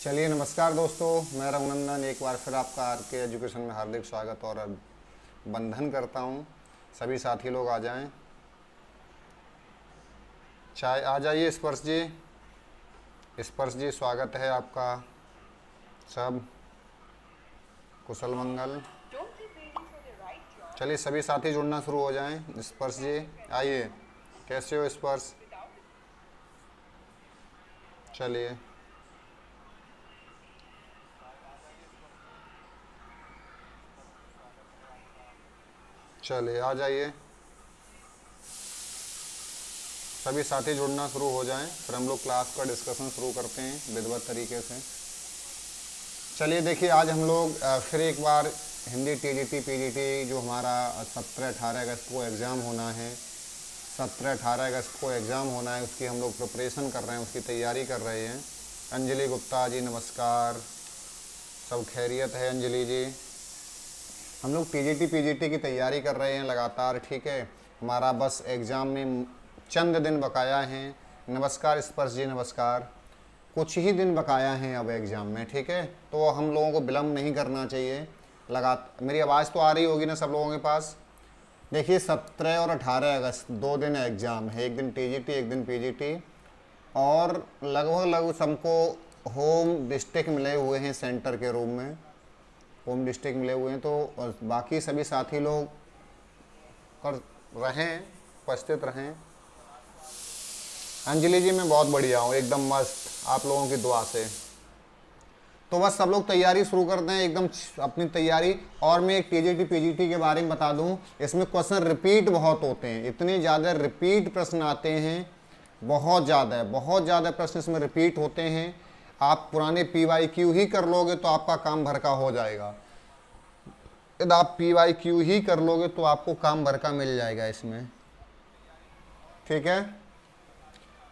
चलिए नमस्कार दोस्तों, मैं रघुनंदन एक बार फिर आपका आर के एजुकेशन में हार्दिक स्वागत और अभिनंदन करता हूं। सभी साथी लोग आ जाएं। चाय आ जाइए। स्पर्श जी स्वागत है आपका। सब कुशल मंगल। चलिए सभी साथी जुड़ना शुरू हो जाएं। स्पर्श जी आइए। कैसे हो स्पर्श? चलिए चलिए आ जाइए। सभी साथी जुड़ना शुरू हो जाएं, फिर हम लोग क्लास का डिस्कशन शुरू करते हैं विधिवत तरीके से। चलिए देखिए, आज हम लोग फिर एक बार हिंदी टीजीटी पीजीटी जो हमारा 17-18 अगस्त को एग्ज़ाम होना है, 17-18 अगस्त को एग्ज़ाम होना है, उसकी हम लोग प्रिपरेशन कर रहे हैं, उसकी तैयारी कर रहे हैं। अंजलि गुप्ता जी नमस्कार। सब खैरियत है अंजलि जी? हम लोग टीजीटी पीजीटी की तैयारी कर रहे हैं लगातार, ठीक है। हमारा बस एग्ज़ाम में चंद दिन बकाया हैं। नमस्कार स्पर्श जी नमस्कार। कुछ ही दिन बकाया हैं अब एग्ज़ाम में, ठीक है। तो हम लोगों को विलम्ब नहीं करना चाहिए। मेरी आवाज़ तो आ रही होगी ना सब लोगों के पास? देखिए 17 और 18 अगस्त 2 दिन एग्ज़ाम है, एक दिन टीजीटी एक दिन पीजीटी, और लगभग सबको होम डिस्ट्रिक्ट मिले हुए हैं सेंटर के रूम में, होम डिस्ट्रिक्ट मिले हुए हैं। तो बाकी सभी साथी लोग कर रहें, उपस्थित रहें। अंजलि जी मैं बहुत बढ़िया हूँ, एकदम मस्त, आप लोगों की दुआ से। तो बस सब लोग तैयारी शुरू करते हैं एकदम अपनी तैयारी। और मैं एक टीजीटी पीजीटी के बारे में बता दूं, इसमें क्वेश्चन रिपीट बहुत होते हैं, इतने ज़्यादा रिपीट प्रश्न आते हैं, बहुत ज़्यादा प्रश्न इसमें रिपीट होते हैं। आप पुराने PYQ ही कर लोगे तो आपका काम भर का हो जाएगा। यदि आप PYQ ही कर लोगे तो आपको काम भर का मिल जाएगा इसमें, ठीक है।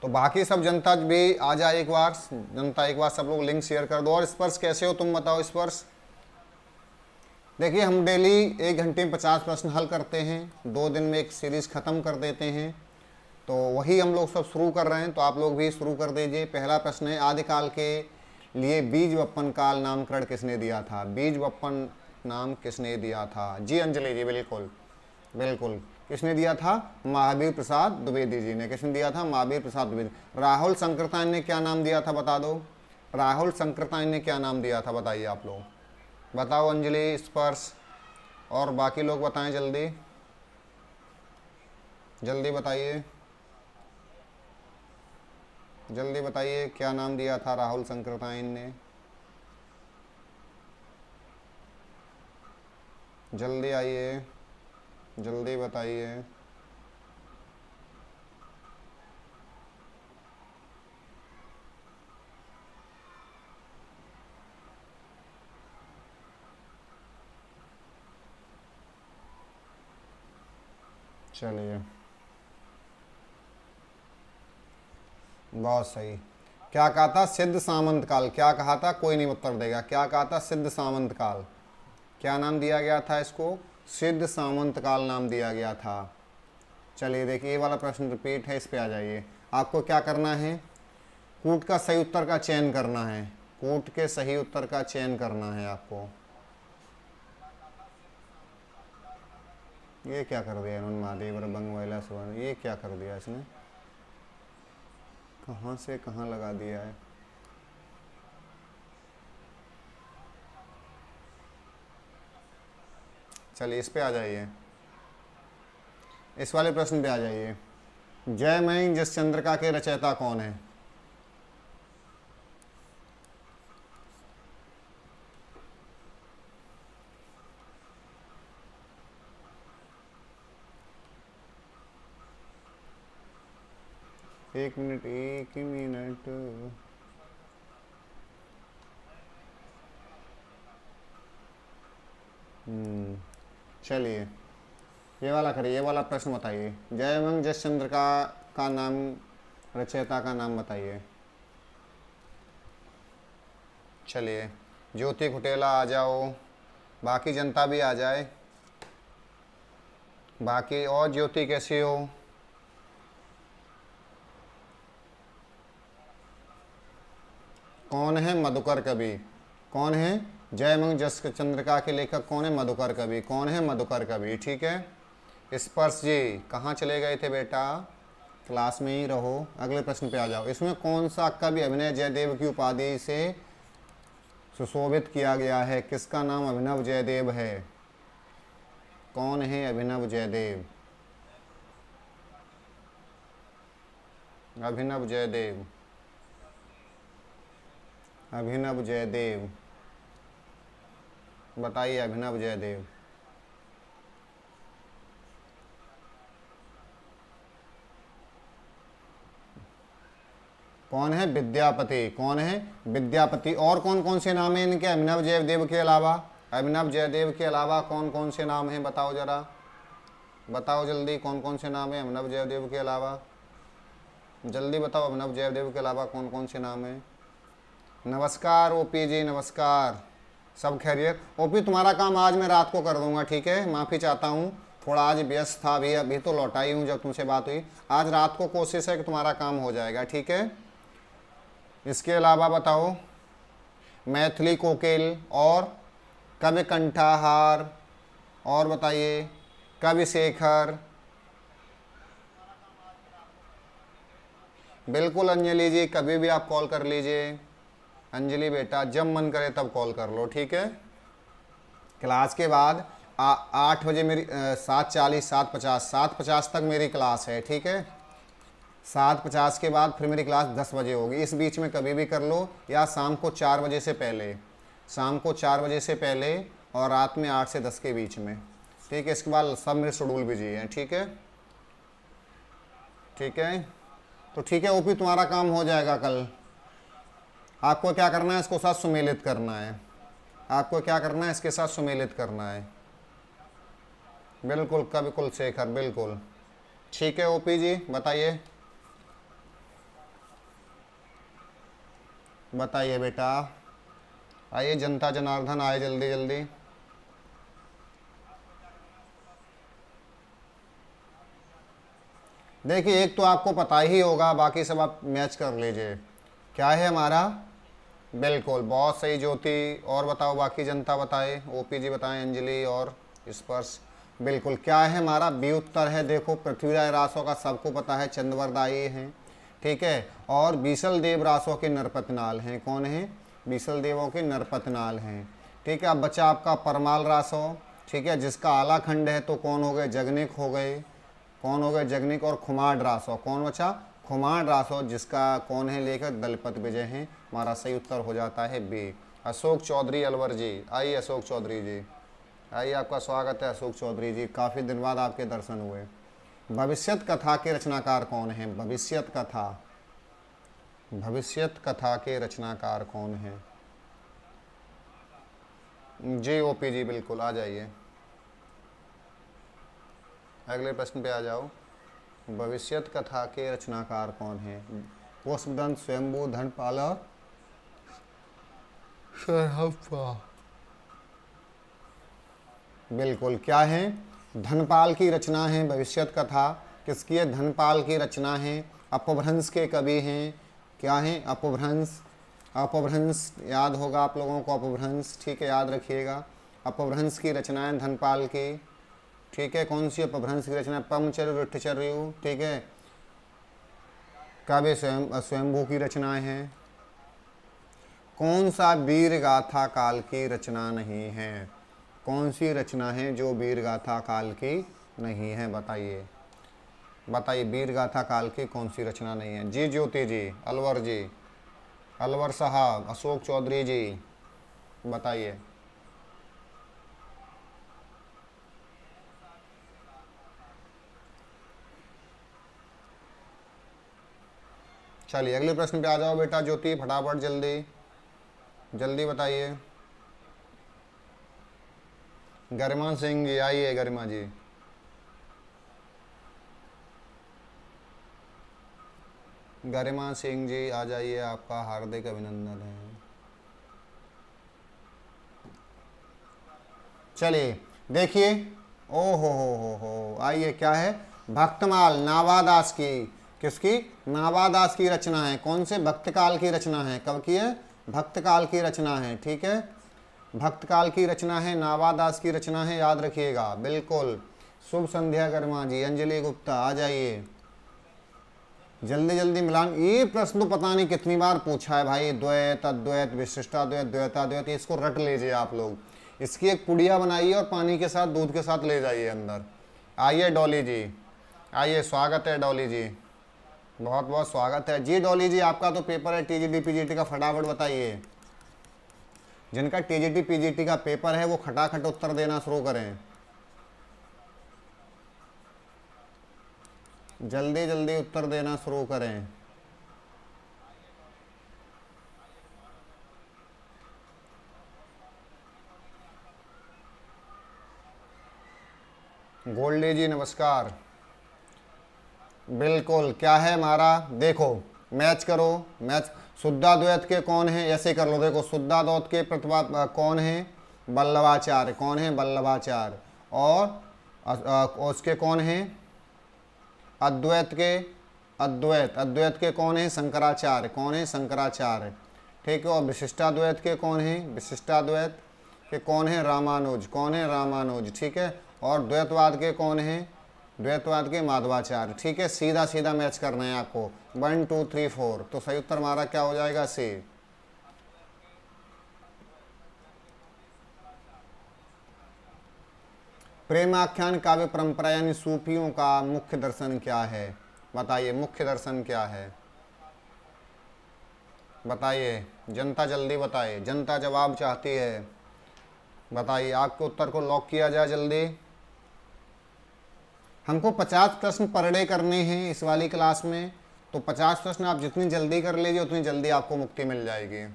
तो बाकी सब जनता भी आ जाए एक बार, जनता एक बार सब लोग लिंक शेयर कर दो। और स्पर्श कैसे हो तुम बताओ स्पर्श? देखिए हम डेली 1 घंटे में 50 प्रश्न हल करते हैं, 2 दिन में एक सीरीज ख़त्म कर देते हैं। तो वही हम लोग सब शुरू कर रहे हैं, तो आप लोग भी शुरू कर दीजिए। पहला प्रश्न है, आदिकाल के लिए बीज वपन काल नामकरण किसने दिया था? बीज वपन नाम किसने दिया था? जी अंजलि जी बिल्कुल बिल्कुल। किसने दिया था? महावीर प्रसाद द्विवेदी जी ने। किसने दिया था? महावीर प्रसाद द्विवेदी। राहुल संकृतायन ने क्या नाम दिया था बता दो? राहुल संकृतायन ने क्या नाम दिया था बताइए आप लोग, बताओ अंजलि स्पर्श और बाकी लोग बताएं जल्दी जल्दी बताइए, जल्दी बताइए क्या नाम दिया था राहुल संकृतायन ने? जल्दी आइए, जल्दी बताइए। चलिए बहुत सही। क्या कहा था? सिद्ध सामंत काल। क्या कहा था? कोई नहीं उत्तर देगा। क्या कहा था? सिद्ध सामंत काल। क्या नाम दिया गया था इसको? सिद्ध सामंत काल नाम दिया गया था। चलिए देखिए, ये वाला प्रश्न रिपीट है, इस पे आ जाइए। आपको क्या करना है? कूट का सही उत्तर का चयन करना है, कूट के सही उत्तर का चयन करना है आपको। ये क्या कर दिया इन्होंने? महादेव बंग वैला सुवर्ण, ये क्या कर दिया इसने? कहाँ से कहाँ लगा दिया है? चलिए इस पे आ जाइए, इस वाले प्रश्न पे आ जाइए। जयमय जिस चंद्रिका के रचयिता कौन है? एक मिनट, एक ही मिनट। चलिए ये वाला करिए, ये वाला प्रश्न बताइए। जयमंग जिस चंद्रिका का नाम, रचयिता का नाम बताइए। चलिए ज्योति खुटेला आ जाओ, बाकी जनता भी आ जाए। बाकी और ज्योति कैसी हो? कौन है मधुकर कवि? कौन है? जयमंग जस चंद्रिका के लेखक कौन है? मधुकर कवि। कौन है? मधुकर कवि। ठीक है। स्पर्श जी कहाँ चले गए थे बेटा? क्लास में ही रहो। अगले प्रश्न पे आ जाओ। इसमें कौन सा कवि अभिनव जयदेव की उपाधि से सुशोभित किया गया है? किसका नाम अभिनव जयदेव है? कौन है अभिनव जयदेव? अभिनव जयदेव, अभिनव जयदेव, बताइए अभिनव जयदेव। कौन है? विद्यापति। कौन है? विद्यापति। और कौन कौन से नाम हैं इनके अभिनव जयदेव के अलावा? अभिनव जयदेव के अलावा कौन कौन से नाम हैं? बताओ जरा, बताओ जल्दी, कौन कौन से नाम हैं अभिनव जयदेव के अलावा? जल्दी बताओ, अभिनव जयदेव के अलावा कौन कौन से नाम हैं? नमस्कार ओपी जी, नमस्कार। सब खैरियत? ओपी तुम्हारा काम आज मैं रात को कर दूंगा, ठीक है? माफ़ी चाहता हूँ, थोड़ा आज व्यस्त था। अभी तो लौटाई हूँ जब तुमसे बात हुई। आज रात को कोशिश है कि तुम्हारा काम हो जाएगा, ठीक है? इसके अलावा बताओ, मैथिली कोकिल और कवि कंठाहार, और बताइए कवि शेखर। बिल्कुल अंजलि जी, कभी भी आप कॉल कर लीजिए। अंजलि बेटा जब मन करे तब कॉल कर लो, ठीक है? क्लास के बाद 8 बजे मेरी 7:40, 7:50 तक मेरी क्लास है, ठीक है? 7:50 के बाद फिर मेरी क्लास 10 बजे होगी। इस बीच में कभी भी कर लो, या शाम को 4 बजे से पहले, शाम को 4 बजे से पहले, और रात में 8 से 10 के बीच में, ठीक है? इसके बाद सब मेरे शेड्यूल बिजी हैं, ठीक है? ठीक है, तो ठीक है ओपी, तुम्हारा काम हो जाएगा कल। आपको क्या करना है? इसको साथ सुमेलित करना है। आपको क्या करना है? इसके साथ सुमेलित करना है। बिल्कुल कवि कुलशेखर, बिल्कुल ठीक है ओपी जी। बताइए, बताइए बेटा, आइए जनता जनार्दन, आए जल्दी जल्दी। देखिए एक तो आपको पता ही होगा, बाकी सब आप मैच कर लीजिए। क्या है हमारा? बिल्कुल बहुत सही ज्योति। और बताओ बाकी जनता बताए, ओपी जी बताएं, अंजलि और स्पर्श। बिल्कुल क्या है हमारा? बी उत्तर है। देखो पृथ्वीराज रासो का सबको पता है, चंद्रवरदायी हैं, ठीक है? और बीसल देव रासो के नरपतनाल हैं। कौन है? बीसल देवों के नरपतनाल हैं, ठीक है? अब बचा आपका परमाल रासो, ठीक है, जिसका आला खंड है। तो कौन हो गए? जगनिक हो गए। कौन हो गए? जगनिक। और खुमाड रासो, कौन बचा? खुमाड रासो, जिसका कौन है लेखक? दलपत विजय हैं। हमारा सही उत्तर हो जाता है बी। अशोक चौधरी अलवर जी, आइए अशोक चौधरी जी, आइए, आपका स्वागत है अशोक चौधरी जी, काफ़ी दिन बाद आपके दर्शन हुए। भविष्यत कथा के रचनाकार कौन हैं? भविष्यत कथा, भविष्यत कथा के रचनाकार कौन हैं? जी ओपी जी बिल्कुल, आ जाइए, अगले प्रश्न पे आ जाओ। भविष्यत कथा के रचनाकार कौन हैं? पुष्पदंत, स्वयंभू, धनपाल और सरहप्पा। बिल्कुल क्या है? धनपाल की रचना है भविष्यत कथा। किसकी है? धनपाल की रचना है। अपभ्रंश के कवि हैं। क्या हैं? अपभ्रंश। अपभ्रंश याद होगा आप लोगों को, अपभ्रंश, ठीक है, याद रखिएगा। अपभ्रंश की रचनाएं धनपाल की, ठीक है? कौन सी अपभ्रंश की रचना? पमचर्य, विट्ठचर्यु, ठीक है? काव्य स्वयंभू की रचनाएं हैं। कौन सा वीर गाथा काल की रचना नहीं है? कौन सी रचना है जो वीर गाथा काल की नहीं है? बताइए, बताइए वीर गाथा काल की कौन सी रचना नहीं है? जी ज्योति जी, अलवर जी, अलवर साहब, अशोक चौधरी जी, बताइए। चलिए अगले प्रश्न पे आ जाओ बेटा ज्योति, फटाफट जल्दी जल्दी बताइए। गरिमा सिंह जी, आइए गरिमा जी। गरिमा सिंह जी आ जाइए, आपका हार्दिक अभिनंदन है। चलिए देखिए, ओ हो, आइए, क्या है? भक्तमाल, नावादास की। किसकी? नावादास की रचना है। कौन से? भक्तकाल की रचना है। कब की है? भक्तकाल की रचना है, ठीक है, भक्तकाल की रचना है, नावादास की रचना है, याद रखिएगा। बिल्कुल। शुभ संध्या कर्मा जी, अंजलि गुप्ता आ जाइए जल्दी जल्दी। मिलान, ये प्रश्न तो पता नहीं कितनी बार पूछा है भाई, द्वैत अद्वैत विशिष्टाद्वैत द्वैताद्वैत, इसको रट लीजिए आप लोग। इसकी एक पुड़िया बनाइए और पानी के साथ दूध के साथ ले जाइए अंदर। आइए डॉली जी, आइए, स्वागत है डॉली जी, बहुत बहुत स्वागत है जी। डॉली जी आपका तो पेपर है टीजीटी पीजीटी का, फटाफट बताइए। जिनका टीजीटी पीजीटी का पेपर है वो खटाखट उत्तर देना शुरू करें, जल्दी जल्दी उत्तर देना शुरू करें। गोल्डी जी नमस्कार। बिल्कुल, क्या है हमारा, देखो मैच करो, मैच। शुद्धाद्वैत के कौन है, ऐसे कर लो, देखो शुद्धाद्वैत के प्रतिभा कौन है, वल्लभाचार्य, कौन है, वल्लभाचार्य। और उसके कौन है, अद्वैत के, अद्वैत के कौन है, शंकराचार्य, कौन है, शंकराचार्य, ठीक है। और विशिष्टाद्वैत के कौन है, विशिष्टाद्वैत के कौन है, रामानुज, कौन है, रामानुज, ठीक है। और द्वैतवाद के कौन है, द्वैतवाद के माधवाचार्य, ठीक है। सीधा सीधा मैच करना है आपको, 1 2 3 4। तो सही उत्तर हमारा क्या हो जाएगा, सी। प्रेमाख्यान काव्य परंपरा यानी सूफियों का मुख्य दर्शन क्या है, बताइए, मुख्य दर्शन क्या है, बताइए जनता, जल्दी बताइए, जनता जवाब चाहती है, बताइए। आपके उत्तर को लॉक किया जाए जल्दी। हमको 50 प्रश्न पर डे करने हैं इस वाली क्लास में, तो 50 प्रश्न आप जितनी जल्दी कर लीजिए उतनी जल्दी आपको मुक्ति मिल जाएगी।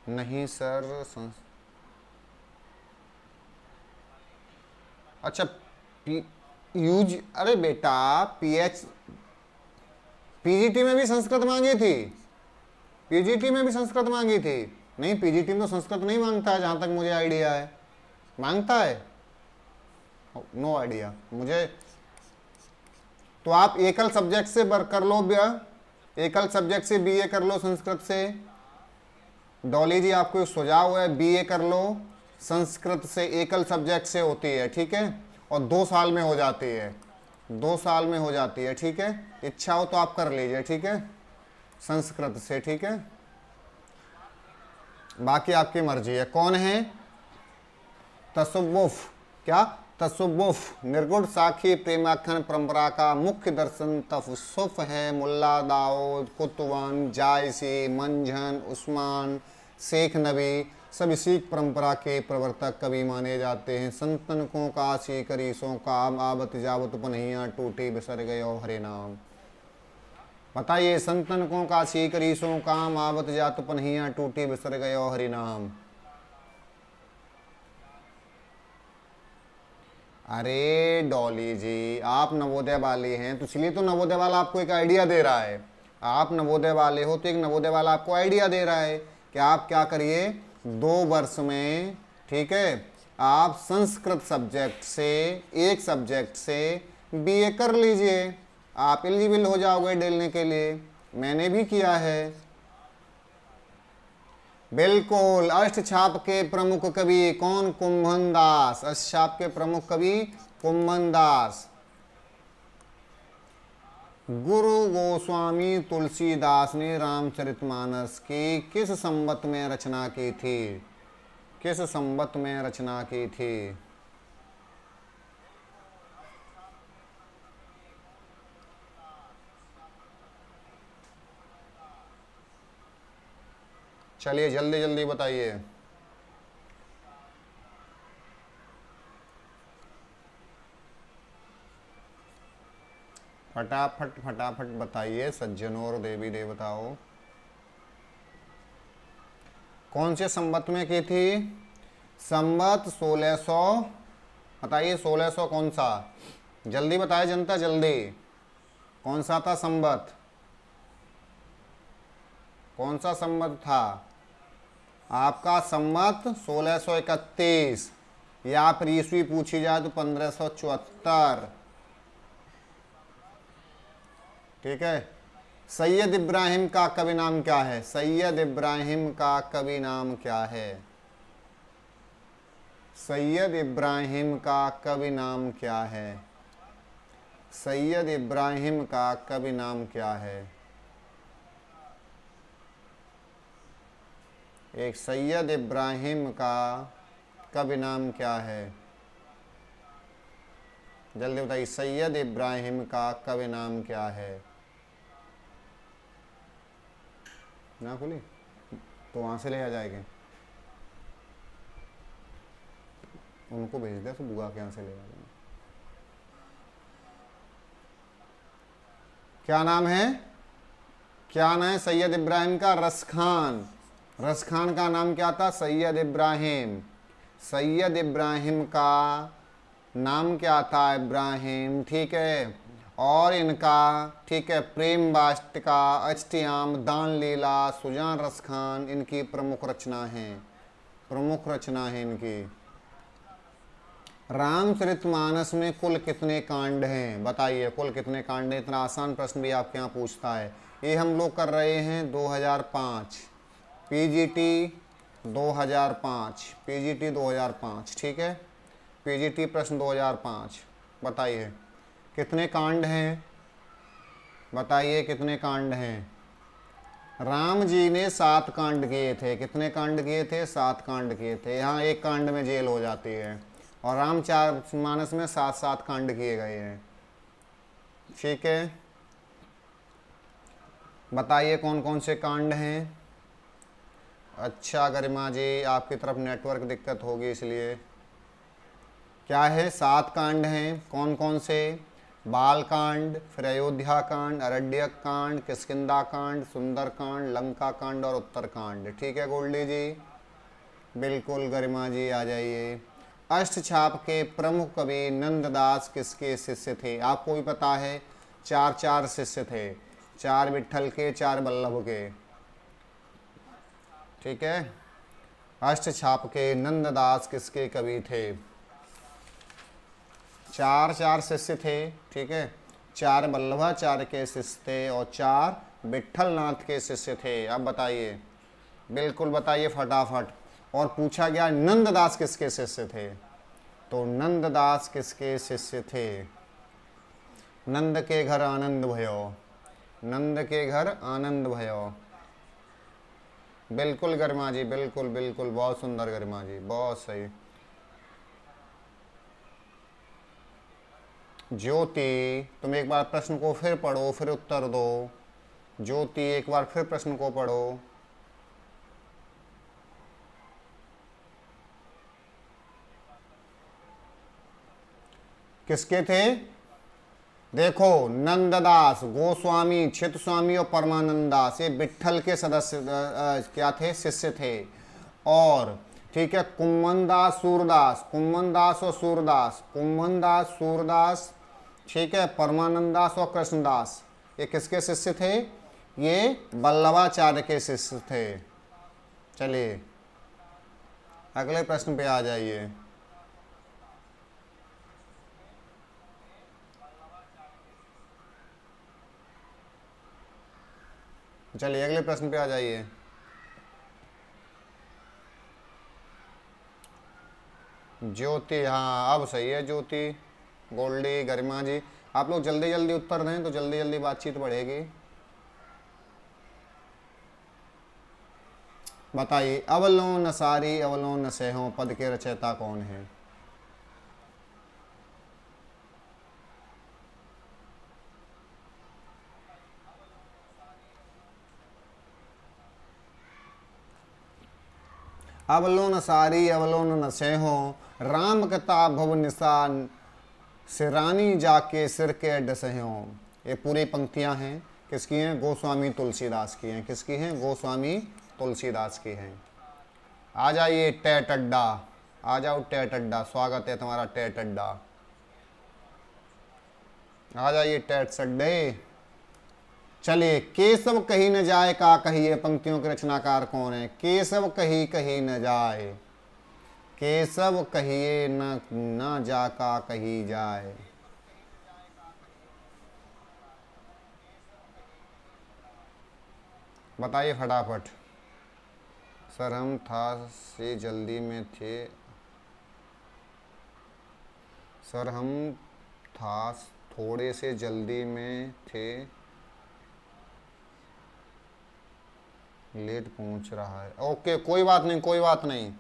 नहीं सर, अच्छा यूज, अरे बेटा पीजीटी में भी संस्कृत मांगी थी, पीजीटी में भी संस्कृत मांगी थी। नहीं, पीजीटी में तो संस्कृत नहीं मांगता है जहां तक मुझे आइडिया है, मांगता है, नो आइडिया मुझे। तो आप एकल सब्जेक्ट से कर लो, एकल सब्जेक्ट से बीए कर लो संस्कृत से। डॉली जी आपको सुझाव है, बीए कर लो संस्कृत से, एकल सब्जेक्ट से होती है, ठीक है। और 2 साल में हो जाती है, 2 साल में हो जाती है, ठीक है। इच्छा हो तो आप कर लीजिए, ठीक है, संस्कृत से, ठीक है। बाकी आपकी मर्जी है। कौन है, तसव्वुफ, क्या, तसव्वुफ निर्गुण साखी प्रेमाख्यान परंपरा का मुख्य दर्शन तसव्वुफ है। मुल्ला दाऊद, कुतुबन, जायसी, मंझन, उस्मान, शेख नबी सब इसी परंपरा के प्रवर्तक कवि माने जाते हैं। संतनकों का सीकरीसों का आवत जावत पनहिया टूटी बिसर गयो हरे नाम। बताइए, संतनकों का सीकरीसों का आवत जात पनहिया टूटी बिसर गयो हरि नाम। अरे डॉली जी आप नवोदय वाले हैं तो इसलिए तो नवोदय वाला आपको एक आइडिया दे रहा है। आप नवोदय वाले हो तो एक नवोदय वाला आपको आइडिया दे रहा है कि आप क्या करिए, 2 वर्ष में, ठीक है, आप संस्कृत सब्जेक्ट से, एक सब्जेक्ट से बीए कर लीजिए, आप एलिजिबल हो जाओगे डेलने के लिए। मैंने भी किया है, बिल्कुल। अष्टछाप के प्रमुख कवि कौन, कुंभन दास, अष्टछाप के प्रमुख कवि कुंभन दास। गुरु गोस्वामी तुलसीदास ने रामचरितमानस की किस संवत में रचना की थी, किस संवत में रचना की थी। चलिए जल्दी जल्दी बताइए। फटाफट फटाफट बताइए सज्जनों और देवी देवताओं, कौन से संवत में की थी। संवत 1600, बताइए 1600 कौन सा, जल्दी बताए जनता जल्दी, कौन सा था संवत, कौन सा संवत था आपका। संवत 1631 या फिर ईस्वी पूछी जाए तो 1574, ठीक है। सैयद इब्राहिम का कवि नाम क्या है? सैयद इब्राहिम का कवि नाम क्या है? सैयद इब्राहिम का कवि नाम क्या है? सैयद इब्राहिम का कवि नाम क्या है? एक सैयद इब्राहिम का कवि नाम क्या है? जल्दी बताइए, सैयद इब्राहिम का कवि नाम क्या है? ना खुली तो वहां से ले आ जाएंगे, उनको भेज दे तो बुआ के यहाँ से ले आ जाएंगे। क्या नाम है? क्या नाम है सैयद इब्राहिम का? रसखान। रसखान का नाम क्या था? सैयद इब्राहिम। सैयद इब्राहिम का नाम क्या था? इब्राहिम, ठीक है। और इनका, ठीक है, प्रेम वाटिका, अष्टयाम, दान लीला, सुजान रसखान इनकी प्रमुख रचना है। प्रमुख रचना है इनकी। रामचरितमानस में कुल कितने कांड हैं? बताइए, कुल कितने कांड हैं? इतना आसान प्रश्न भी आपके यहाँ पूछता है। ये हम लोग कर रहे हैं 2005 पीजीटी 2005, पीजीटी 2005, ठीक है, पीजीटी प्रश्न 2005। बताइए कितने कांड हैं? बताइए कितने कांड हैं? राम जी ने 7 कांड किए थे। कितने कांड किए थे? 7 कांड किए थे। यहाँ एक कांड में जेल हो जाती है, और रामचरितमानस में 7 कांड किए गए हैं, ठीक है। बताइए कौन कौन से कांड हैं? अच्छा गरिमा जी, आपकी तरफ नेटवर्क दिक्कत होगी इसलिए। क्या है? 7 कांड हैं। कौन कौन से? बाल कांड, फिर अयोध्या कांड, अरण्यक कांड, किष्किंधा कांड, सुंदर कांड, लंका कांड और उत्तर कांड, ठीक है गोल्डी जी। बिल्कुल गरिमा जी, आ जाइए। अष्टछाप के प्रमुख कवि नंददास किसके शिष्य थे? आपको भी पता है, 4 शिष्य थे, 4 विट्ठल के, 4 वल्लभ के, ठीक है। अष्टछाप के नंददास किसके कवि थे? 4 शिष्य थे, ठीक है। 4 वल्लभाचार्य के शिष्य थे और 4 विट्ठलनाथ के शिष्य थे। अब बताइए, बिल्कुल बताइए फटाफट। और पूछा गया नंददास किसके शिष्य थे, तो नंददास किसके शिष्य थे? नंद के घर आनंद भयो, नंद के घर आनंद भयो। बिल्कुल गरिमा जी, बिल्कुल बिल्कुल, बहुत सुंदर गरिमा जी, बहुत सही। ज्योति, तुम एक बार प्रश्न को फिर पढ़ो, फिर उत्तर दो। ज्योति, एक बार फिर प्रश्न को पढ़ो। किसके थे? देखो, नंददास, गोस्वामी, चित्तस्वामी और परमानंदास, ये विट्ठल के सदस्य क्या थे? शिष्य थे। और ठीक है, कुम्मनदास, सूरदास, कुम्मनदास और सूरदास, कुम्मनदास, सूरदास, ठीक है, परमानंदास और कृष्णदास, ये किसके शिष्य थे? ये वल्लभाचार्य के शिष्य थे। चलिए अगले प्रश्न पे आ जाइए। चलिए अगले प्रश्न पे आ जाइए। ज्योति, हाँ अब सही है ज्योति, गोल्डी, गरिमा जी, आप लोग जल्दी जल्दी उत्तर दें तो जल्दी जल्दी बातचीत बढ़ेगी। बताइए, अवलोन सारी अवलोन सेहो पद के रचयिता कौन है? अवलोन सारी अवलोन नसेहो, राम कथा भव निशान, सिरानी जाके सिर के डसहो। ये पूरी पंक्तियां हैं, किसकी हैं? गोस्वामी तुलसीदास की हैं। किसकी हैं? गोस्वामी तुलसीदास की हैं। आ जाइए टेट अड्डा, आ जाओ टेट अड्डा, स्वागत है तुम्हारा टेट अड्डा। आ जाइए टेट अड्डे। चलिए, केशव कहीं न जाए का कहिए, पंक्तियों के रचनाकार कौन है? केशव कहीं कहीं न जाए, केशव कहिए न जा का कही जाए। बताइए फटाफट। सर हम था से जल्दी में थे। सर हम था थोड़े से जल्दी में थे, लेट पहुंच रहा है। ओके कोई बात नहीं, कोई बात नहीं।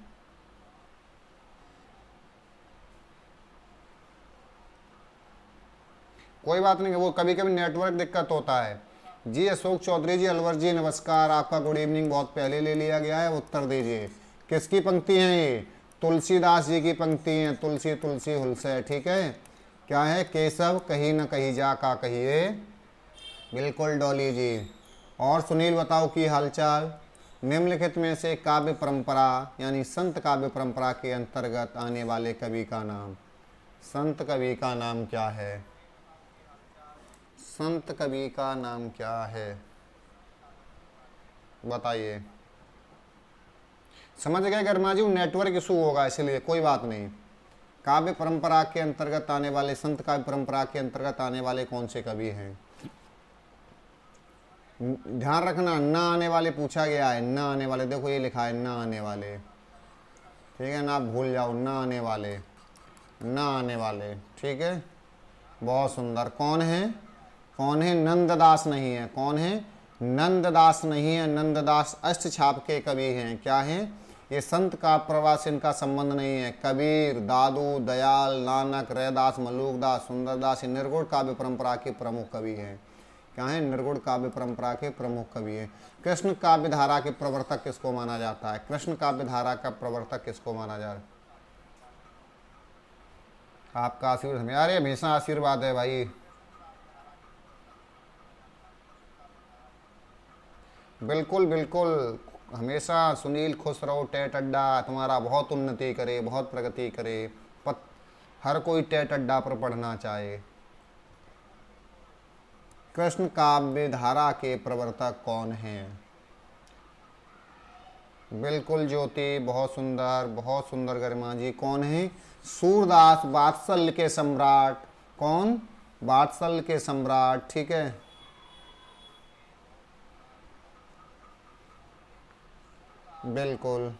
कोई बात नहीं, वो कभी कभी नेटवर्क दिक्कत होता है। जी अशोक चौधरी जी, अलवर जी नमस्कार, आपका गुड इवनिंग बहुत पहले ले लिया गया है। उत्तर दीजिए किसकी पंक्ति हैं ये? तुलसीदास जी की पंक्ति हैं। तुलसी तुलसी हुलसे, ठीक है। क्या है? केशव कहीं न कहीं जा का कहिए। बिल्कुल डॉली जी। और सुनील बताओ की हालचाल। निम्नलिखित में से काव्य परंपरा यानी संत काव्य परंपरा के अंतर्गत आने वाले कवि का नाम। संत कवि का नाम क्या है? संत कवि का नाम क्या है? बताइए। समझ गए गर्मा जी, नेटवर्क इशू होगा इसलिए, कोई बात नहीं। काव्य परंपरा के अंतर्गत आने वाले, संत काव्य परंपरा के अंतर्गत आने वाले कौन से कवि हैं? ध्यान रखना, न आने वाले पूछा गया है। न आने वाले, देखो ये लिखा है न आने वाले, ठीक है ना, आप भूल जाओ। न आने वाले, न आने वाले, ठीक है। बहुत सुंदर। कौन है? कौन है? नंददास नहीं है। कौन है? नंददास नहीं है। नंददास अष्ट छाप के कवि हैं। क्या हैं ये? संत का प्रवास इनका संबंध नहीं है। कबीर, दादू, दयाल, नानक, रैदास, मलूकदास, सुंदरदास निर्गुण काव्य परंपरा के प्रमुख कवि हैं। क्या है? निर्गुण काव्य परंपरा के प्रमुख कवि हैं। कृष्ण काव्य धारा के प्रवर्तक किसको माना जाता है? कृष्ण काव्य धारा का प्रवर्तक किसको माना जा रहा है? आपका आशीर्वाद, यार ये हमेशा आशीर्वाद है भाई। बिल्कुल बिल्कुल, हमेशा सुनील खुश रहो। टेट अड्डा तुम्हारा बहुत उन्नति करे, बहुत प्रगति करे। हर कोई टेट अड्डा पर पढ़ना चाहे। कृष्ण काव्य धारा के प्रवर्तक कौन हैं? बिल्कुल ज्योति, बहुत सुंदर, बहुत सुंदर गरिमा जी। कौन है? सूरदास, वात्सल्य के सम्राट। कौन? वात्सल्य के सम्राट, ठीक है। बिल्कुल।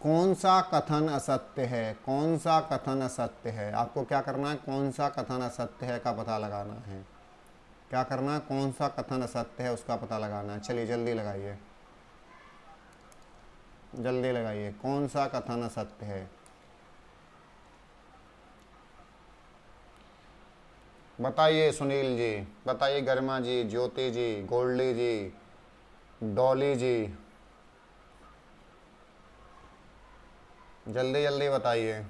कौन सा कथन असत्य है? कौन सा कथन असत्य है? आपको क्या करना है? कौन सा कथन असत्य है का पता लगाना है। क्या करना है? कौन सा कथन असत्य है उसका पता लगाना है। चलिए जल्दी लगाइए, जल्दी लगाइए। कौन सा कथन असत्य है? बताइए सुनील जी, बताइए गरिमा जी, ज्योति जी, गोल्डी जी, डॉली जी, जल्दी जल्दी बताइए।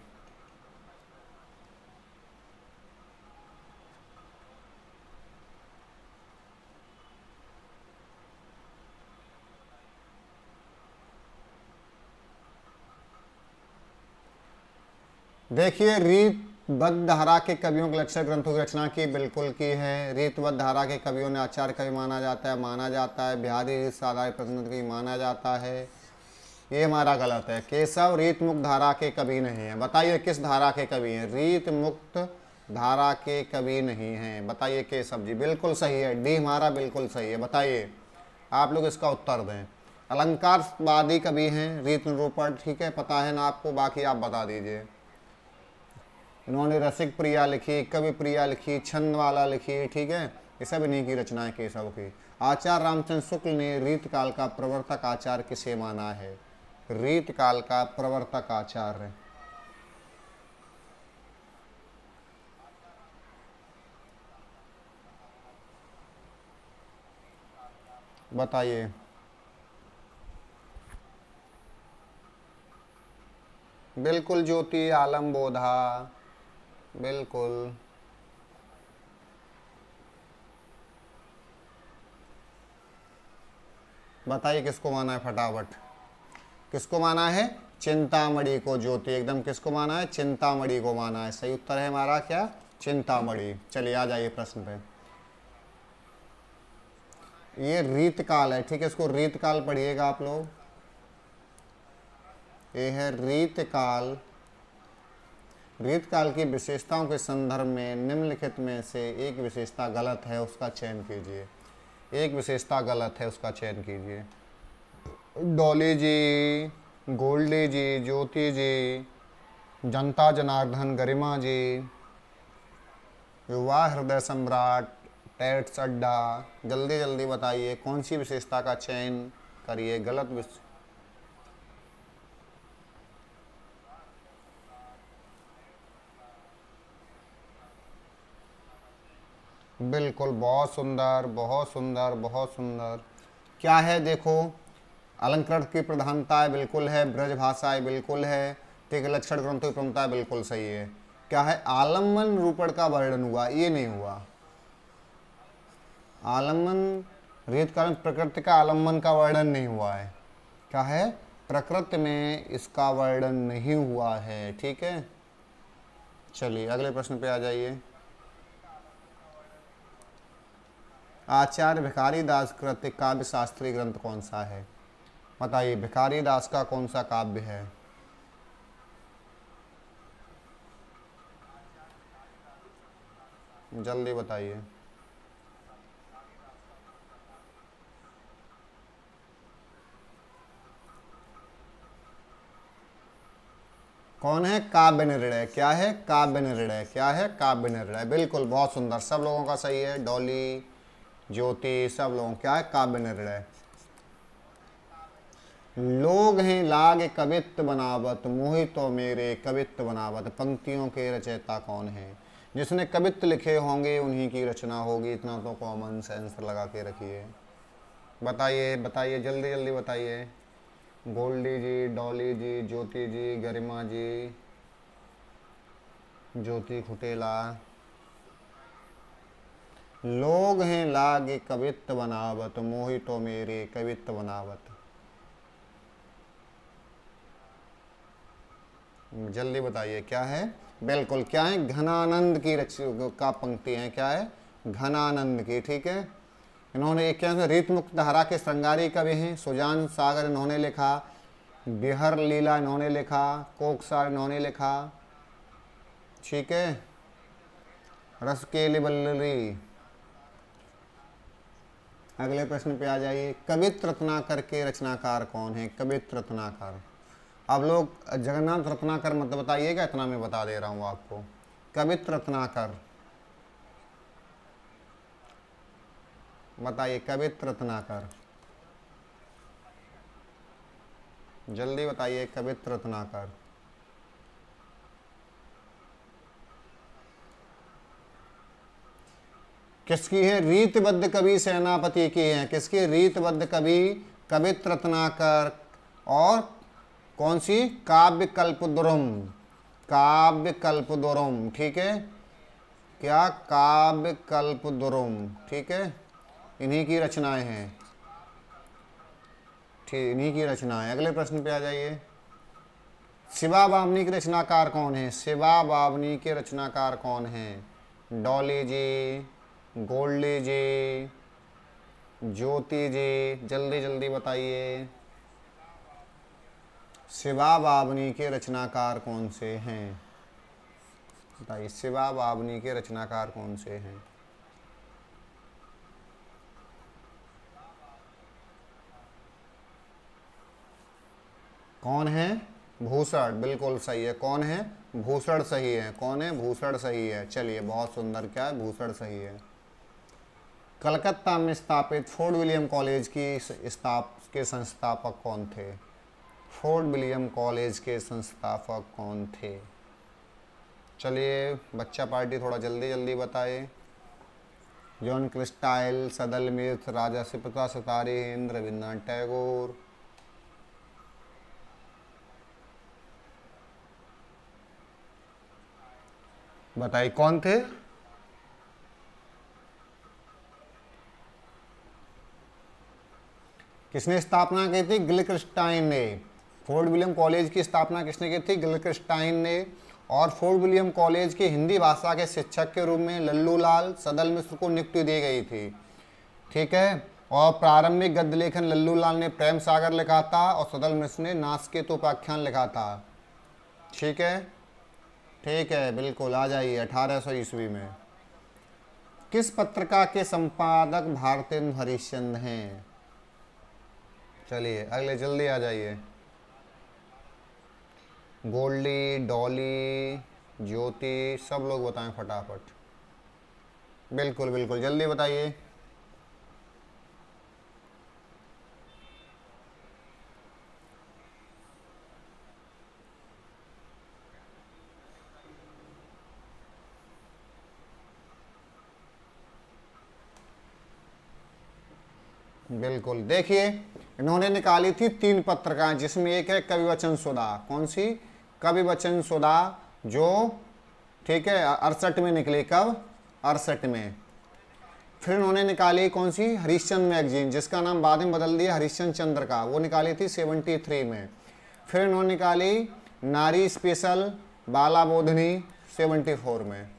देखिए, रीतबद्ध धारा के कवियों के लक्षण ग्रंथों की रचना की, बिल्कुल की है। रीतबद्ध धारा के कवियों ने आचार्य कवि माना जाता है, माना जाता है। बिहारी रीत साधारण प्रश्न की माना जाता है। ये हमारा गलत है। केशव रीत मुक्त धारा के कवि नहीं है। बताइए किस धारा के कवि हैं? रीत मुक्त धारा के कवि नहीं हैं। बताइए केशव जी। बिल्कुल सही है, डी हमारा बिल्कुल सही है। बताइए, आप लोग इसका उत्तर दें। अलंकारवादी कवि हैं, रीत निरूपण, ठीक है, पता है ना आपको, बाकी आप बता दीजिए। इन्होंने रसिक प्रिया लिखी, कवि प्रिया लिखी, छंदवाला लिखी, ठीक है। ये सब इन्हीं की रचनाएं केशव की। आचार्य रामचंद्र शुक्ल ने रीत काल का प्रवर्तक आचार्य किसे माना है? रीत काल का प्रवर्तक आचार्य, बताइए। बिल्कुल ज्योति, आलम बोधा, बिल्कुल। बताइए किसको माना है फटाफट। किसको माना है? चिंतामणि को। ज्योति एकदम किसको माना है? चिंतामणि को माना है। सही उत्तर है हमारा क्या? चिंतामणि। चलिए आ जाइए प्रश्न पे। ये रीतकाल है, ठीक है, इसको रीतकाल पढ़िएगा आप लोग। ये है रीतकाल। रीतकाल की विशेषताओं के संदर्भ में निम्नलिखित में से एक विशेषता गलत है, उसका चयन कीजिए। एक विशेषता गलत है, उसका चयन कीजिए। डॉली जी, गोल्डी जी, ज्योति जी, जनता जनार्दन, गरिमा जी, युवा हृदय सम्राट, टेट्स अड्डा, जल्दी जल्दी बताइए कौन सी विशेषता का चयन करिए। गलत बिल्कुल, बहुत सुंदर, बहुत सुंदर, बहुत सुंदर। क्या है देखो, अलंकृत की प्रधानता है, बिल्कुल है। ब्रज भाषा है, बिल्कुल है। ठीक है, लक्षण ग्रंथों की प्रमुखता है, बिल्कुल सही है। क्या है, आलम्बन रूपण का वर्णन हुआ, ये नहीं हुआ। आलम्बन, रीतकाल में प्रकृति का आलम्बन का वर्णन नहीं हुआ है। क्या है, प्रकृति में इसका वर्णन नहीं हुआ है। ठीक है, चलिए अगले प्रश्न पे आ जाइए। आचार्य भिखारी दास कृत काव्य शास्त्रीय ग्रंथ कौन सा है? बताइए, भिखारी दास का कौन सा काव्य है? जल्दी बताइए। कौन है? काव्य निर्णय। क्या है? काव्य निर्णय। क्या है? काव्य निर्णय। बिल्कुल, बहुत सुंदर, सब लोगों का सही है। डॉली, ज्योति, सब लोगों, क्या है? काव्य निर्णय। लोग हैं लाग कवित्व बनावत, मोहित तो मेरे कवित्व बनावत। पंक्तियों के रचयिता कौन है? जिसने कवित्व लिखे होंगे उन्हीं की रचना होगी, इतना तो कॉमन सेंस लगा के रखिए। बताइए बताइए, जल्दी जल्दी बताइए। गोल्डी जी, डॉली जी, ज्योति जी, गरिमा जी, ज्योति खुटेला। लोग हैं लागे कवित्व बनावत, मोहि तो मेरे कवित्व बनावत। जल्दी बताइए क्या है? बिल्कुल, क्या है? घनानंद की का पंक्ति है। क्या है? घनानंद की। ठीक है, इन्होंने एक क्या है, रीत मुक्त धारा के श्रृंगारी कवि हैं। सुजान सागर इन्होंने लिखा, बिहर लीला इन्होंने लिखा, कोकसार इन्होंने लिखा। ठीक है, रसकेली बल्लरी। अगले प्रश्न पे आ जाइए। कवित्र रत्नाकर के रचनाकार कौन है? कवित्र रत्नाकर। अब लोग जगन्नाथ रत्नाकर मत बताइएगा, इतना मैं बता दे रहा हूँ आपको। कवित्र रत्नाकर, बताइए कवित्र रत्नाकर, जल्दी बताइए। कवित्र रत्नाकर किसकी है? रीतबद्ध कवि सेनापति की है। किसकी? रीतबद्ध कवि कवित्र रत्नाकर। और कौन सी? काव्य कल्पद्रुम। काव्य कल्पद्रुम। ठीक है, क्या? काव्य कल्पद्रुम। ठीक है, इन्हीं की रचनाएं हैं। ठीक, इन्हीं की रचनाएं। अगले प्रश्न पे आ जाइए। शिवा बावनी के रचनाकार कौन है? शिवा बावनी के रचनाकार कौन है? डॉली जी, गोल्डी जी, ज्योति जी, जल्दी जल्दी बताइए। शिवा बावनी के रचनाकार कौन से हैं? बताइए, शिवा बावनी के रचनाकार कौन से हैं? कौन है? भूषण, बिल्कुल सही है। कौन है? भूषण सही है। कौन है? भूषण सही है। चलिए, बहुत सुंदर, क्या है? भूषण सही है। कलकत्ता में स्थापित फोर्ट विलियम कॉलेज की संस्थापक कौन थे? फोर्ट विलियम कॉलेज के संस्थापक कौन थे? चलिए, बच्चा पार्टी थोड़ा जल्दी जल्दी बताए। जॉन क्रिस्टाइल, सदल मिर्थ, राजा सिपता सतारी, रविन्द्रनाथ टैगोर। बताइए कौन थे? किसने स्थापना की थी? गिलक्रिस्टाइन ने। फोर्ट विलियम कॉलेज की स्थापना किसने की थी? गिलक्रिस्टाइन ने। और फोर्ट विलियम कॉलेज के हिंदी भाषा के शिक्षक के रूप में लल्लूलाल सदल मिश्र को नियुक्ति दी गई थी। ठीक है, और प्रारंभिक गद्य लेखन लल्लूलाल ने प्रेम सागर लिखा था और सदल मिश्र ने नासकेत उपाख्यान लिखा था। ठीक है, ठीक है, बिल्कुल आ जाइए। 1800 ईस्वी में। किस पत्रिका के संपादक भारतेंदु हरिश्चंद्र हैं? चलिए अगले, जल्दी आ जाइए। गोल्डी, डॉली, ज्योति, सब लोग बताएं फटाफट। बिल्कुल बिल्कुल, जल्दी बताइए। बिल्कुल, देखिए इन्होंने निकाली थी 3 पत्रिकाएं, जिसमें एक है कवि वचन सुधा। कौन सी? कवि वचन सुधा, जो ठीक है 68 में निकली। कब? 68 में। फिर उन्होंने निकाली कौन सी? हरिश्चंद्र मैगजीन, जिसका नाम बाद में बदल दिया हरिश्चंद्र चंद्र का, वो निकाली थी 73 में। फिर इन्होंने निकाली नारी स्पेशल बाला बोधनी 74 में।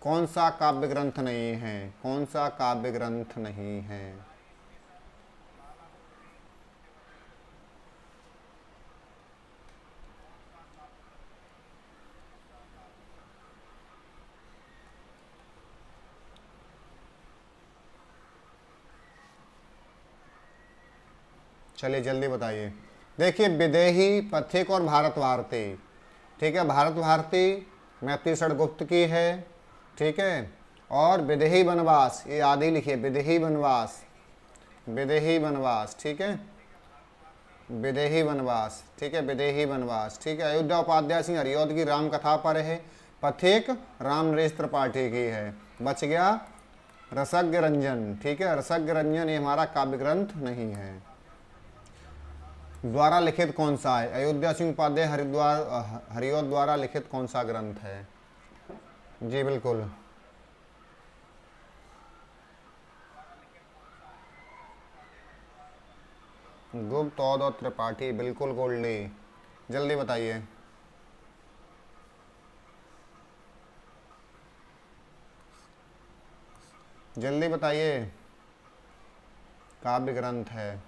कौन सा काव्य ग्रंथ नहीं है? कौन सा काव्य ग्रंथ नहीं है? चलिए जल्दी बताइए। देखिए विदेही, पथिक और भारत भारती। ठीक है, भारत भारती मैत्रीषण गुप्त की है। ठीक है, और विदेही वनवास, ये आदि लिखिए, विदेही वनवास, विदेही वनवास। ठीक है, विदेही वनवास। ठीक है, विदेही वनवास। ठीक है, अयोध्या उपाध्याय सिंह हरिऔध की राम कथा पर है। पथिक राम नरेश त्रिपाठी की है। बच गया रसज्ञ रंजन। ठीक है, रसज्ञ रंजन ये हमारा काव्य ग्रंथ नहीं है। द्वारा लिखित कौन सा है? अयोध्या सिंह उपाध्याय हरिऔध द्वारा लिखित कौन सा ग्रंथ है? जी बिल्कुल, गुप्त, औध और त्रिपाठी। बिल्कुल गोल्डी, जल्दी बताइए। जल्दी बताइए। काव्य ग्रंथ है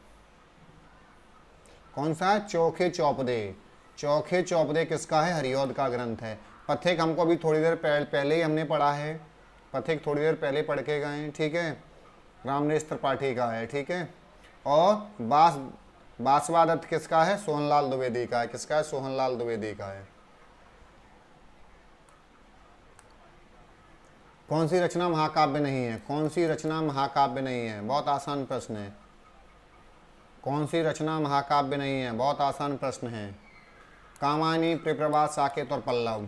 कौन सा? चौखे चौपदे। चौखे चौपदे किसका है? हरिऔध का ग्रंथ है। पथिक हमको अभी थोड़ी देर पहले ही हमने पढ़ा है। पथिक थोड़ी देर पहले पढ़ के गए हैं। ठीक है, रामनेश त्रिपाठी का है। ठीक है, और बासवादत्त किसका है? सोहनलाल द्विवेदी का है। किसका है? सोहनलाल द्विवेदी का है। कौन सी रचना महाकाव्य नहीं है? कौन सी रचना महाकाव्य नहीं है? बहुत आसान प्रश्न है। कौन सी रचना महाकाव्य नहीं है? बहुत आसान प्रश्न है। कामायनी, प्रियप्रभात, साकेत और पल्लव।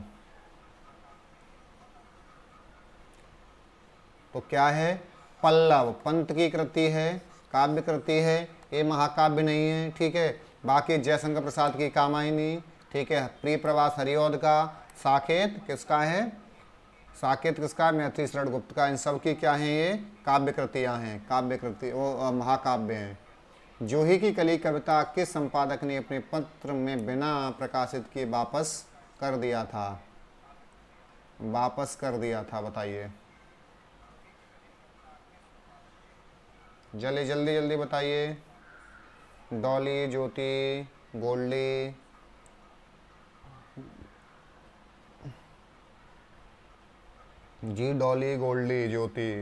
तो क्या है? पल्लव पंत की कृति है, काव्य कृति है, ये महाकाव्य नहीं है। ठीक है, बाकी जयशंकर प्रसाद की कामायनी। ठीक है, प्रियप्रभात हरिऔध का। साकेत किसका है? साकेत किसका है? मैत्रीषण गुप्त का। इन सब की क्या है? ये काव्य कृतियाँ हैं, काव्य कृति, वो महाकाव्य हैं। जूही की कली कविता किस संपादक ने अपने पत्र में बिना प्रकाशित किए वापस कर दिया था? वापस कर दिया था, बताइए। जल्दी जल्दी जल्दी बताइए। डॉली, ज्योति, गोल्डी, जी डॉली, गोल्डी, ज्योति,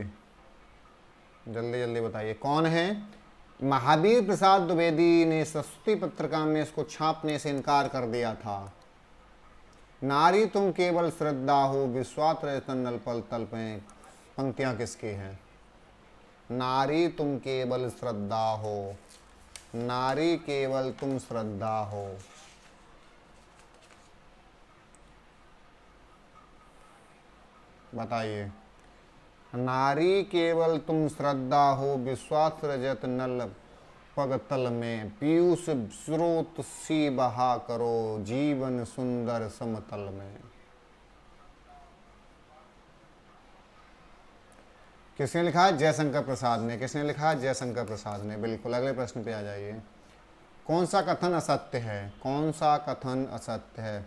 जल्दी जल्दी बताइए कौन है? महावीर प्रसाद द्विवेदी ने सरस्वती पत्रिका में इसको छापने से इनकार कर दिया था। नारी तुम केवल श्रद्धा हो, विश्वास नल पल तल पे। पंक्तियां किसकी हैं? नारी तुम केवल श्रद्धा हो, नारी केवल तुम श्रद्धा हो। बताइए। नारी केवल तुम श्रद्धा हो, विश्वास रजत नल पगतल में। पीयूष स्रोत सी बहा करो, जीवन सुंदर समतल में। किसने लिखा है? जयशंकर प्रसाद ने। किसने लिखा है? जयशंकर प्रसाद ने। बिल्कुल, अगले प्रश्न पे आ जाइए। कौन सा कथन असत्य है? कौन सा कथन असत्य है?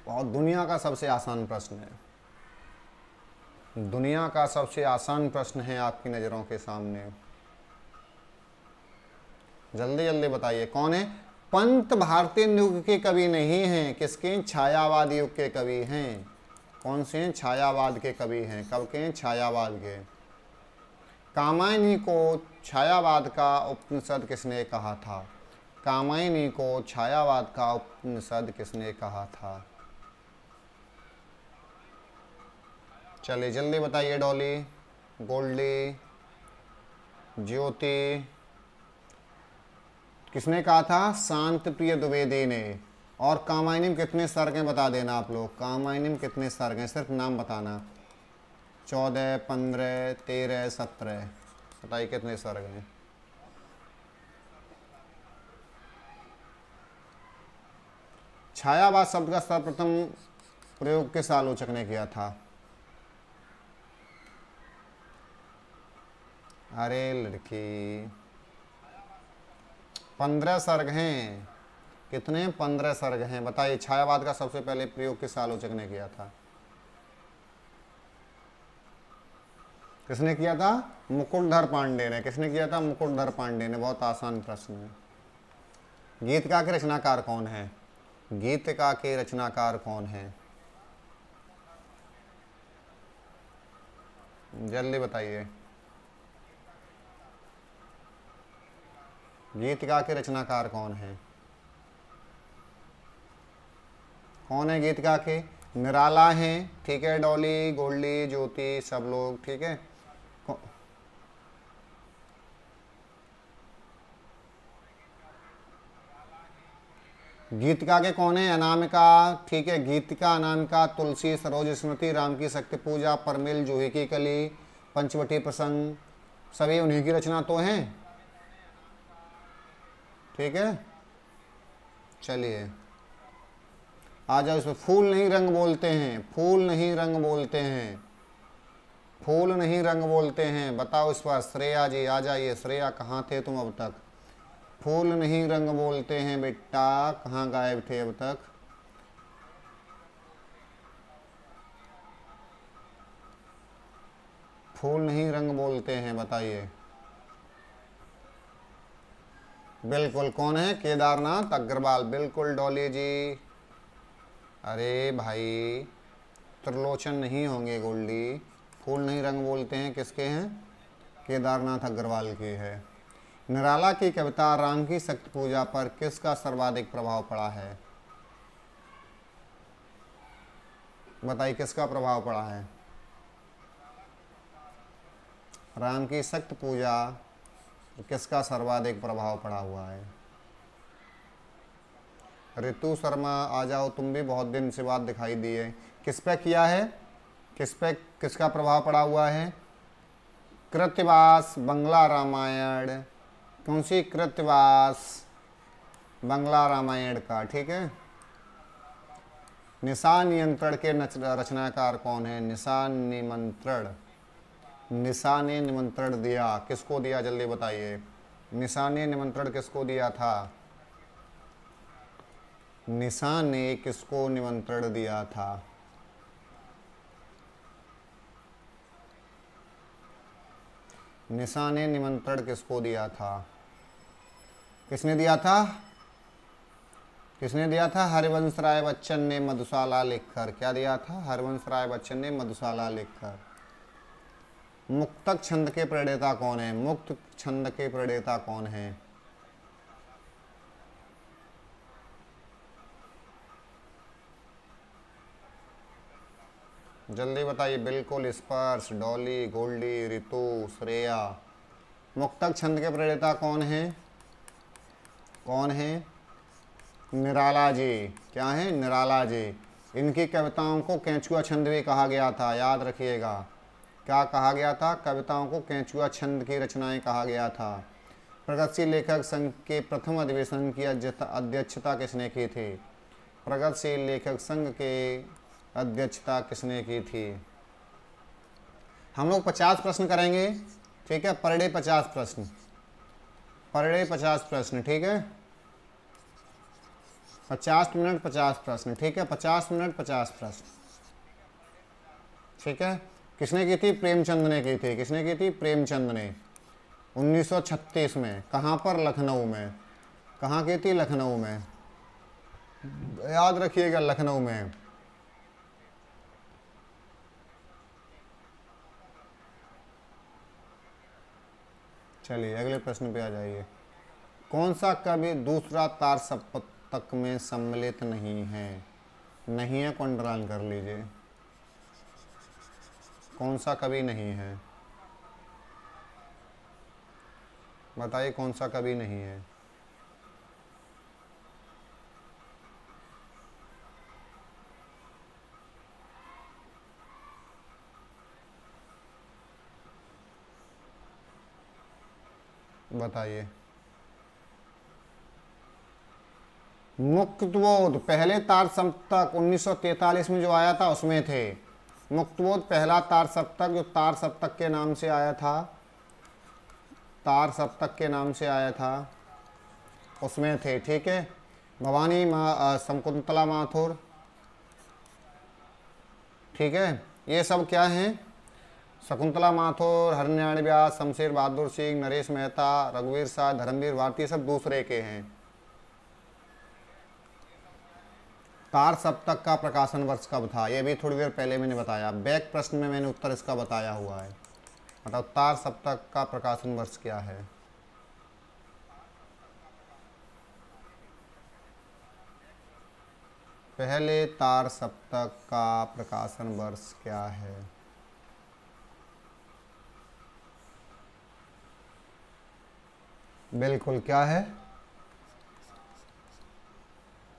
बहुत दुनिया का सबसे आसान प्रश्न है। दुनिया का सबसे आसान प्रश्न है आपकी नज़रों के सामने। जल्दी जल्दी बताइए कौन है? पंत भारतीय युग के कवि नहीं हैं, किसके? छायावाद युग के कवि हैं। कौन से हैं? छायावाद के कवि हैं। कब के? छायावाद के। कामायनी को छायावाद का उपनिषद किसने कहा था? कामायनी को छायावाद का उपनिषद किसने कहा था? चलिए जल्दी बताइए। डॉली, गोल्डी, ज्योति, किसने कहा था? शांत प्रिय द्विवेदी ने। और कामायनी में कितने सर्ग हैं बता देना आप लोग। कामायनी में कितने सर्ग हैं सिर्फ नाम बताना। 14, 15, 13, 17, बताइए कितने सर्ग हैं। छायावाद शब्द का सर्वप्रथम प्रयोग किस आलोचक ने किया था? अरे लड़की, 15 सर्ग हैं। कितने? 15 सर्ग हैं। बताइए छायावाद का सबसे पहले प्रयोग किस आलोचक ने किया था? किसने किया था? मुकुटधर पांडे ने। किसने किया था? मुकुटधर पांडे ने। बहुत आसान प्रश्न है। गीतिका के रचनाकार कौन है? गीतिका के रचनाकार कौन है? जल्दी बताइए। गीतिका के रचनाकार कौन है? कौन है गीतिका के? निराला हैं, ठीक है। डॉली, गोल्डी, ज्योति, सब लोग ठीक है। गीतिका के कौन है? अनामिका, ठीक है। गीतिका, अनामिका, तुलसी, सरोज स्मृति, राम की शक्ति पूजा, परमिल, जूही की कली, पंचवटी प्रसंग, सभी उन्हीं की रचना तो हैं, ठीक है। चलिए आ जाओ इसमें। फूल नहीं रंग बोलते हैं। फूल नहीं रंग बोलते हैं। फूल नहीं रंग बोलते हैं, बताओ इस पर। श्रेया जी आ जाइए। श्रेया कहाँ थे तुम अब तक? फूल नहीं रंग बोलते हैं बेटा, कहाँ गायब थे अब तक? फूल नहीं रंग बोलते हैं, बताइए। बिल्कुल, कौन है? केदारनाथ अग्रवाल। बिल्कुल डॉली जी। अरे भाई, त्रिलोचन नहीं होंगे गोल्डी। फूल नहीं रंग बोलते हैं किसके हैं? केदारनाथ अग्रवाल के है। निराला की कविता राम की शक्ति पूजा पर किसका सर्वाधिक प्रभाव पड़ा है? बताइए किसका प्रभाव पड़ा है? राम की शक्ति पूजा किसका सर्वाधिक प्रभाव पड़ा हुआ है? ऋतु शर्मा आ जाओ, तुम भी बहुत दिन से बाद दिखाई दी है। किस पे किया है? किस पे किसका प्रभाव पड़ा हुआ है? कृत्यवास, बंगला रामायण। कौन सी? कृत्यवास, बंगला रामायण का, ठीक है। निशान नियंत्रण के रचनाकार कौन है? निशान निमंत्रण। निशा ने निमंत्रण दिया, किसको दिया जल्दी बताइए। निशा ने निमंत्रण किसको दिया था? निशा ने किसको निमंत्रण दिया था? निशा ने निमंत्रण किसको दिया था? किसने दिया था? किसने दिया था? हरिवंश राय बच्चन ने मधुशाला लिखकर। क्या दिया था? हरिवंश राय बच्चन ने मधुशाला लिखकर। मुक्तक छंद के प्रणेता कौन है? मुक्त छंद के प्रणेता कौन है? जल्दी बताइए। बिल्कुल स्पर्श, डॉली, गोल्डी, ऋतु, श्रेया। मुक्तक छंद के प्रणेता कौन है? कौन है? निराला जी। क्या है? निराला जी। इनकी कविताओं को केंचुआ छंद भी कहा गया था, याद रखिएगा। क्या कहा गया था? कविताओं को केंचुआ छंद की रचनाएं कहा गया था। प्रगतिशील लेखक संघ के प्रथम अधिवेशन की अध्यक्षता किसने की थी? प्रगतिशील लेखक संघ के अध्यक्षता किसने की थी? हम लोग 50 प्रश्न करेंगे, ठीक है। पर डे 50 प्रश्न, पर डे 50 प्रश्न, ठीक है। 50 मिनट 50 प्रश्न, ठीक है। 50 मिनट 50 प्रश्न, ठीक है। किसने की थी? प्रेमचंद ने की थी। किसने की थी? प्रेमचंद ने। 1936 में। कहाँ पर? लखनऊ में। कहाँ की थी? लखनऊ में, याद रखिएगा लखनऊ में। चलिए अगले प्रश्न पे आ जाइए। कौन सा कवि दूसरा तार सप्तक में सम्मिलित नहीं है? नहीं है को अंडरलाइन कर लीजिए। कौन सा कवि नहीं है? बताइए कौन सा कवि नहीं है? बताइए। मुक्तबोध पहले तार सप्तक 1943 में जो आया था उसमें थे। मुक्तबोध पहला तार सप्तक जो तार सप्तक के नाम से आया था, तार सप्तक के नाम से आया था, उसमें थे। ठीक है। भवानी शकुंतला माथुर, ठीक है, ये सब क्या हैं? शकुंतला माथुर, हरिनारायण व्यास, शमशेर बहादुर सिंह, नरेश मेहता, रघुवीर शाह, धर्मवीर भारती, सब दूसरे के हैं। तार सप्तक का प्रकाशन वर्ष कब था? ये भी थोड़ी देर पहले मैंने बताया, बैक प्रश्न में मैंने उत्तर इसका बताया हुआ है। मतलब तार सप्तक का प्रकाशन वर्ष क्या है? पहले तार सप्तक का प्रकाशन वर्ष क्या है? बिल्कुल, क्या है?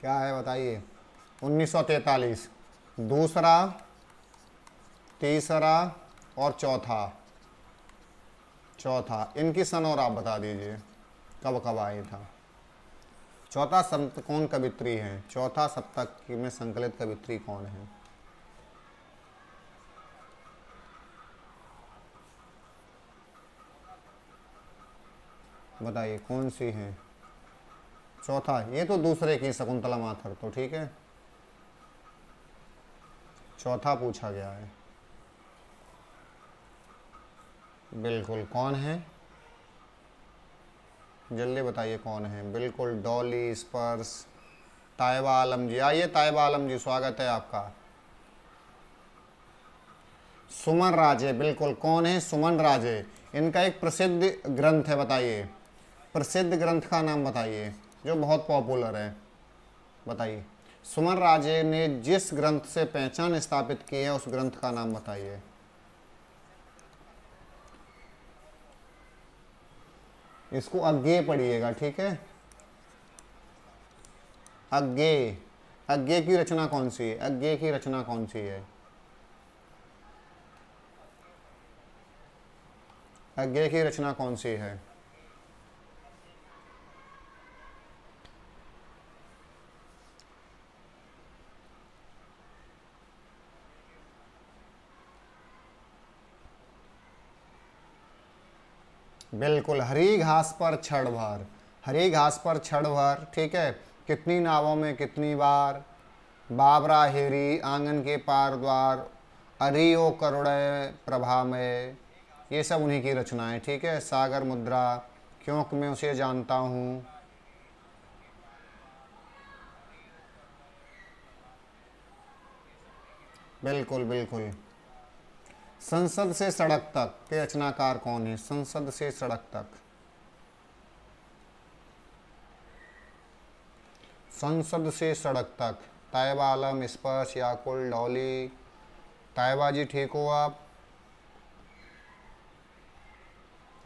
क्या है बताइए? 1943। दूसरा, तीसरा और चौथा, चौथा इनकी सन और आप बता दीजिए कब कब आए था। चौथा सप्तक कौन कवित्री है? चौथा सप्तक में संकलित कवित्री कौन है? बताइए कौन सी है? चौथा, ये तो दूसरे की शकुंतला माथुर, तो ठीक है, चौथा पूछा गया है। बिल्कुल, कौन है? जल्दी बताइए कौन है। बिल्कुल, डॉली स्पर्श, ताइबा आलम जी। आइए ताइबा आलम जी, स्वागत है आपका। सुमन राजे, बिल्कुल, कौन है? सुमन राजे। इनका एक प्रसिद्ध ग्रंथ है, बताइए प्रसिद्ध ग्रंथ का नाम बताइए जो बहुत पॉपुलर है, बताइए। सुमन राजे ने जिस ग्रंथ से पहचान स्थापित की है उस ग्रंथ का नाम बताइए। इसको अज्ञेय पढ़िएगा, ठीक है। अज्ञेय, अज्ञेय की रचना कौन सी है? अज्ञेय की रचना कौन सी है? अज्ञेय की रचना कौन सी है? बिल्कुल, हरी घास पर क्षण भर, हरी घास पर क्षण भर, ठीक है। कितनी नावों में कितनी बार, बाबरा हेरी आंगन के पार द्वार, अरियो करुणय प्रभा में, ये सब उन्हीं की रचनाएं, ठीक है। सागर मुद्रा, क्योंकि मैं उसे जानता हूँ, बिल्कुल बिल्कुल। संसद से सड़क तक के रचनाकार कौन है? संसद से सड़क तक, संसद से सड़क तक, ताइबा आलम, स्पर्श, याकुल, डॉली। ताइबा जी ठीक हो आप?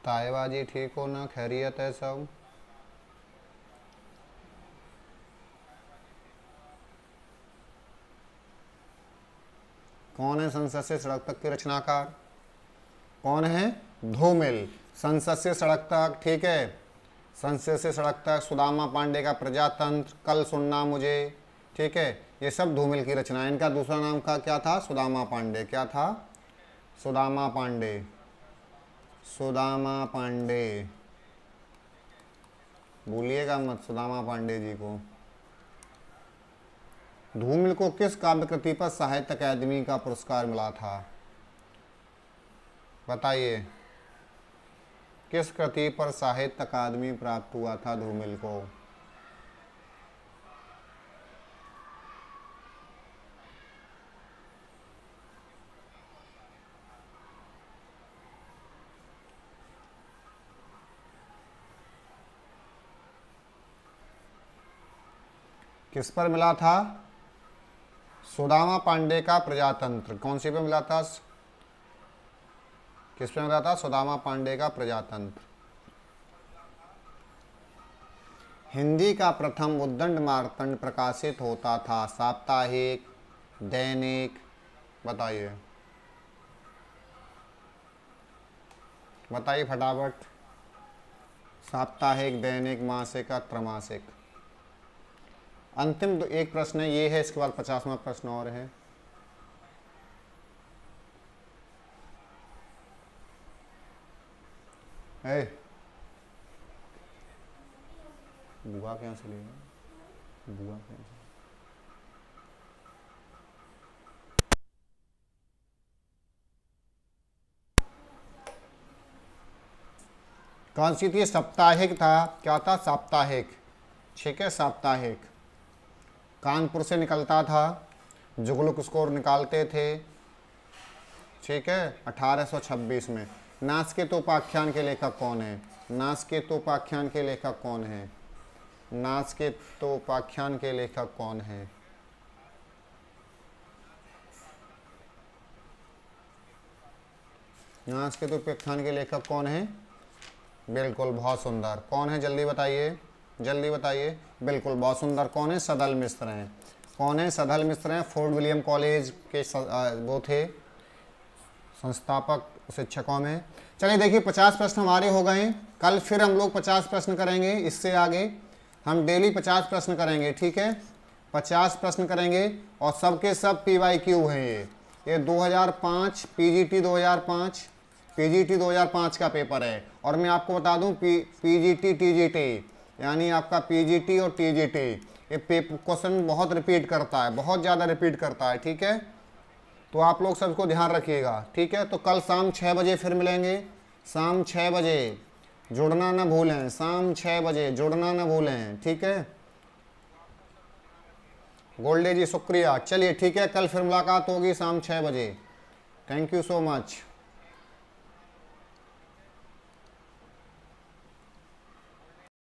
ताइबा जी ठीक हो ना? खैरियत है सब? कौन है संसद से सड़क तक के रचनाकार? कौन है? धूमिल। संसद से सड़क तक, ठीक है, संसद से सड़क तक, सुदामा पांडे का प्रजातंत्र, कल सुनना मुझे, ठीक है, ये सब धूमिल की रचना है। इनका दूसरा नाम का क्या था? सुदामा पांडे। क्या था? सुदामा पांडे, सुदामा पांडे, भूलिएगा मत सुदामा पांडे जी को। धूमिल को किस काव्य कृति पर साहित्य अकादमी का पुरस्कार मिला था? बताइए किस कृति पर साहित्य अकादमी प्राप्त हुआ था धूमिल को? किस पर मिला था? सुदामा पांडे का प्रजातंत्र। कौन सी पे मिला था? किस पे मिला था? सुदामा पांडे का प्रजातंत्र। हिंदी का प्रथम उद्दंड मार्तंड प्रकाशित होता था साप्ताहिक, दैनिक, बताइए बताइए फटाफट। साप्ताहिक, दैनिक, मासिक, त्रैमासिक। अंतिम एक प्रश्न है, ये है, इसके बाद 50वां प्रश्न और है। बुआ क्या से लेगा? बुआ क्या से? कौन सी थी? साप्ताहिक था। क्या था? साप्ताहिक। ठीक है, साप्ताहिक। कानपुर से निकलता था, जुगलुक स्कोर निकालते थे। ठीक है, 1826 में। नासकेत उपाख्यान के लेखक कौन है? नासकेत उपाख्यान के लेखक कौन है? नासकेत उपाख्यान के लेखक कौन है? नासकेत उपाख्यान के लेखक कौन है? बिल्कुल, बहुत सुंदर। कौन है? जल्दी बताइए, जल्दी बताइए। बिल्कुल, बहुत सुंदर। कौन है? सदल मिश्र हैं। कौन है? सदल मिश्र हैं। फोर्ट विलियम कॉलेज के वो थे संस्थापक शिक्षकों में। चलिए देखिए, 50 प्रश्न हमारे हो गए। कल फिर हम लोग 50 प्रश्न करेंगे। इससे आगे हम डेली 50 प्रश्न करेंगे। ठीक है, 50 प्रश्न करेंगे और सबके सब PYQ हैं। ये 2005 PGT 2005 PGT 2005 का पेपर है। और मैं आपको बता दूं, PGT TGT यानी आपका PGT और TGT ये क्वेश्चन बहुत रिपीट करता है, बहुत ज़्यादा रिपीट करता है। ठीक है, तो आप लोग सबको ध्यान रखिएगा। ठीक है, तो कल शाम 6 बजे फिर मिलेंगे। शाम 6 बजे जुड़ना ना भूलें, शाम 6 बजे जुड़ना ना भूलें। ठीक है गोल्डे जी, शुक्रिया। चलिए ठीक है, कल फिर मुलाकात होगी शाम 6 बजे। Thank you so much.